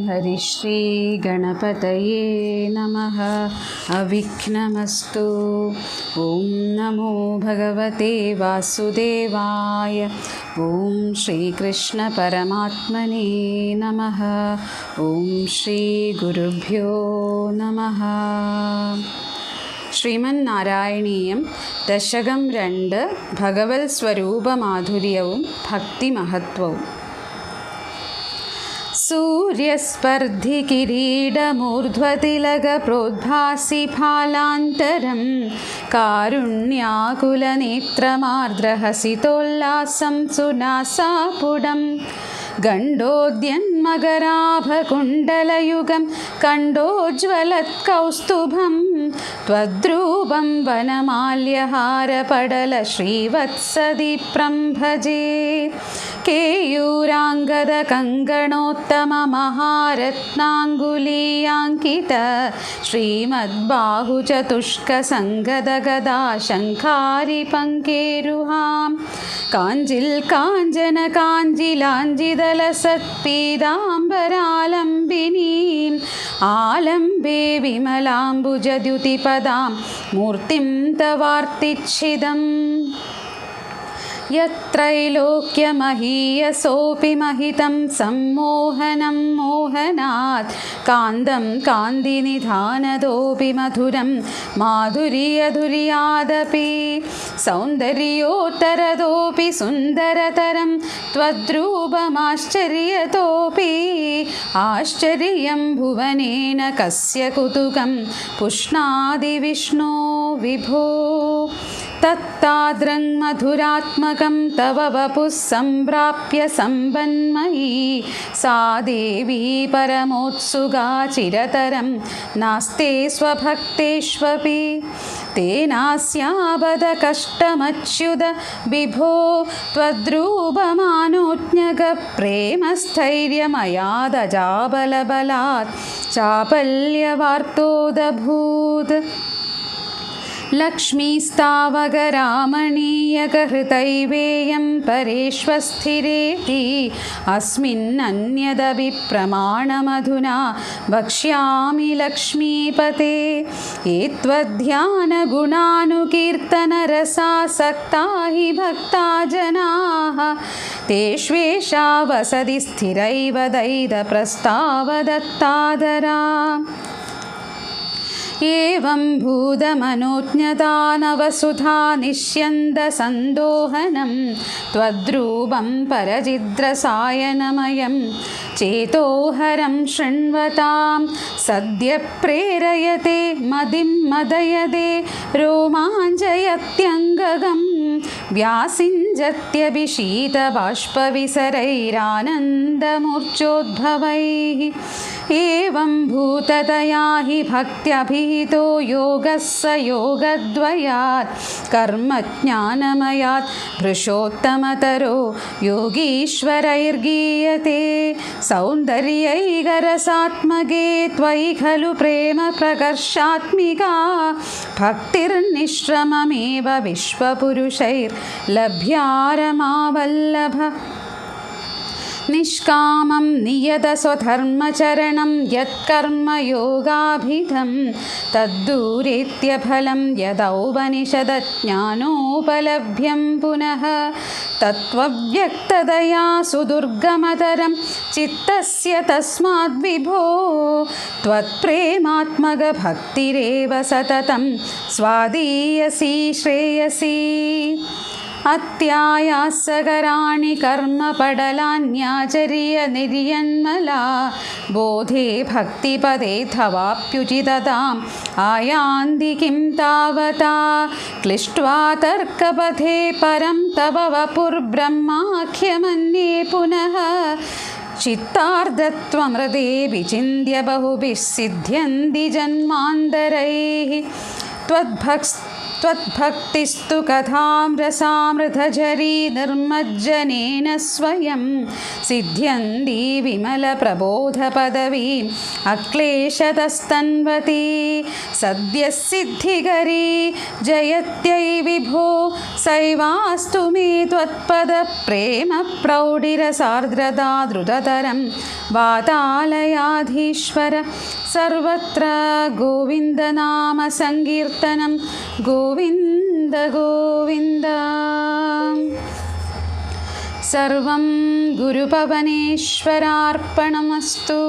हरिश्री गणपतये नमः। अविघ्नमस्तु। ॐ नमो भगवते वासुदेवाय। ॐ श्रीकृष्णपरमात्मने नमः। ॐ श्रीगुरुभ्यो नमः. ശ്രീമന്നാരായണീയം ദശകം 2 ഭഗവത് സ്വരൂപമാധുര്യവും ഭക്തിമഹത്വവും. സൂര്യസ്പർദ്ധി കിരീടമൂർധ്വതിലകപ്രോദ്ഭാസി ഫാലാന്തരം കാരുണ്യാകുലനേത്രമാർദ്രഹസിതോല്ലാസം സുനാസാപുടം ഗണ്ഡോദ്യന്മകരാഭകുണ്ടലയുഗം കണ്ടോജ്വലത്കൗസ്തുഭം ത്വദ്രൂപം വനമാല്യഹാരപടല ശ്രീവത്സദീപ്രം ഭജേ. കേയൂരാംഗദ കങ്കണോത്തമമഹാരത്നാംഗുലീയാങ്കിത ശ്രീമദ്ബാഹുചതുഷ്കസംഗദഗദാ ശംഖാരി പങ്കേരുഹാം കാഞ്ചിൽ കാഞ്ചന കാഞ്ചിലാഞ്ജിതലസത്പീതാംബരാലംബിനീം ആലംബേ വിമലാംബുജദ്യുതിപദാം മൂർത്തിം തവാർത്തിച്ഛിദം. യത്രൈലോക്യമഹീയസോऽपि महितं सम्मोहनं मोहनात् कान्तं कान्तिनिधानदोऽपि मधुरं माधुर्यधुर्यादपि सौन्दर्योत्तरतोऽपि सुन्दरतरं त्वद्रूपमाश्चर्यतोऽपि आश्चर्यं भुवनेन कस्य कुतुकं पुष्णादि विष्णो विभो. तत्ताद्रं मधुरात्मकं तव वपुः सम्प्राप्य सम्पन्मयी सा देवी परमोत्सुका चिरतरं नास्ते स्वभक्तेष्वपि. तेनास्याबद कष्टमच्युत विभो त्वद्रूपमानोज्ञकप्रेमस्थैर्यमयादजाबलबलात् चापल्यवार्तोदभूत्. लक्ष्मीस्तावकरामणीयकहृतैवेयं परेष्वस्थिरेति अस्मिन्नन्यदपि प्रमाणमधुना वक्ष्यामि लक्ष्मीपते. ये त्वद्ध्यानगुणानुकीर्तनरसासक्ता हि भक्ता जनाः तेष्वेषा वसति स्थिरैव दैदप्रस्तावदत्तादरा. एवं भूतमनोज्ञता नवसुधा निष्यन्दसन्दोहनं त्वद्रूपं परचिद्रसायनमयं चेतोहरं शृण्वतां सद्य प्रेरयते मदिं मदयदे रोमाञ्चयत्यङ्गगं व्यासिञ्जत्यभिषीतबाष्पविसरैरानन्दमूर्च्छोद्भवैः. एवं भूततया हि भक्त्यभिहितो योगः स योगद्वयात् कर्मज्ञानमयात् पुरुषोत्तमतरो योगीश्वरैर्गीयते. सौन्दर्यैकरसात्मके त्वयि खलु प्रेम प्रकर्षात्मिका भक्तिर्निश्रममेव विश्वपुरुषैर्लभ्यारमावल्लभ. निष्कामं नियतस्वधर्मचरणं यत्कर्मयोगाभिधं तद्दूरेत्यफलं यदौपनिषदज्ञानोपलभ्यं पुनः. तत्त्वव्यक्ततया सुदुर्गमतरं चित्तस्य तस्माद्विभो त्वत्प्रेमात्मकभक्तिरेव सततं स्वादीयसी श्रेयसी. अत्यायासकराणि कर्मपडलान्याचर्य निर्यन्मला बोधे भक्तिपदे तवाप्युचितताम् आयान्ति किं तावता. क्लिष्ट्वा तर्कपथे परं तव वपुर्ब्रह्माख्यमन्ये पुनः चित्तार्धत्वमृते विचिन्त्य बहुभिः सिद्ध्यन्ति जन्मान्तरैः. त्वद्भक्तिस्तु कथां रसामृतझरी निर्मज्जनेन स्वयं सिद्ध्यन्ती विमलप्रबोधपदवीम् अक्लेशतस्तन्वती सद्यः सिद्धिकरी जयत्यै विभो सैवास्तु मे त्वत्पदप्रेमप्रौढिरसार्द्रता द्रुततरं वातालयाधीश्वर सर्वत्र गोविन्दनामसङ्कीर्तनं गोविन्द गोविन्द। सर्वं गुरुपवनेश्वरार्पणमस्तु।